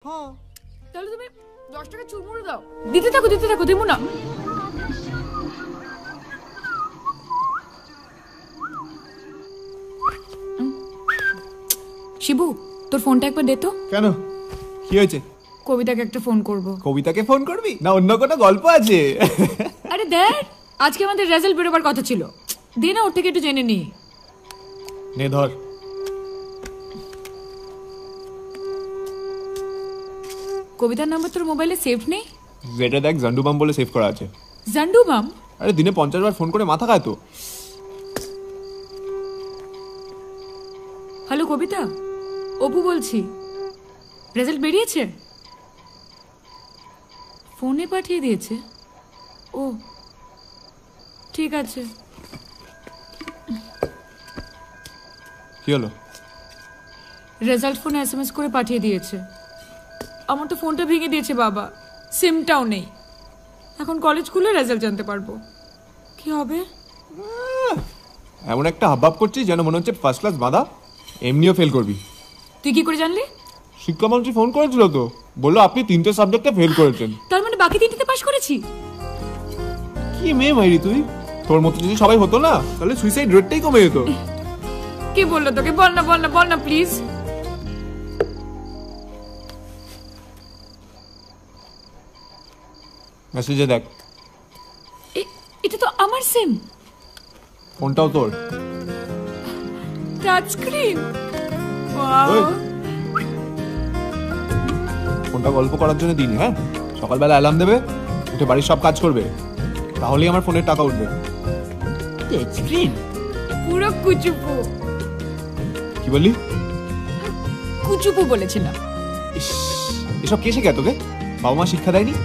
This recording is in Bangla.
হ্যাঁ তাহলে তুমি 10 টাকা চুরমুড়ে দাও। দিতে থাকো দেবো না। শিবু, তোর ফোনটা একবার দে তো। কেন, কি হয়েছে? কবিতাকে একটা ফোন করব। কবিতাকে ফোন করবি না অন্য কোনো গল্প আছে? আরে দেখ, আজকে আমাদের রেজাল্ট বেরোবার কথা ছিল, দে না ওর থেকে একটু জেনে নি। নে ধর। কবিতার নাম্বার তোর মোবাইলে সেভ নেই? যেটা দেখ জান্ডুবাম বলে সেভ করা আছে। জান্ডুবাম? আরে দিনে 50 বার ফোন করে মাথা খায় তো। হ্যালো কবিতা, অপু বলছি। রেজাল্ট বেরিয়েছে? ফোনে পাঠিয়ে দিয়েছে? ও ঠিক আছে। কি হলো? রেজাল্ট ফোনে SMS করে পাঠিয়ে দিয়েছে। আমার তো ফোনটা ভেঙে দিয়েছে বাবা, সিমটাও নেই। এখন কলেজ খুলে রেজাল্ট জানতে পারবো। কি হবে? এমন একটা হাবভাব করছিস যেন মনে হচ্ছে ফার্স্ট ক্লাস বাঁধা, এমনিও ফেল করবি। তুই কি করে জানলি? শিক্ষামন্ত্রী ফোন করেছিল তো, বললো আপনি 3টে সাবজেক্টে ফেল করেছেন। তার মানে বাকি 3টিতে পাস করেছি? কি মেয়ে মাইরি তুই! তোর মতো যদি সবাই হতো না তাহলে সুইসাইড রেটটাই কমে যেত। কে বললো তোকে? বল না প্লিজ। মেসেজে দেখ। এটা তো আমার সিম। ফোনটাও তোর। Touch screen. ওই, ফোনটা গল্প করার জন্য দিন। হ্যাঁ, সকালবেলা অ্যালার্ম দেবে, উঠে বাড়ির সব কাজ করবে, তাহলেই আমার ফোনের টাকা উঠবে। টাচ স্ক্রিন পুরো কুচুপু। কি বললি? কুচুপু বলেছিলাম। এসব কে শেখায় তোকে? বাবা মা শিক্ষা দেয়নি?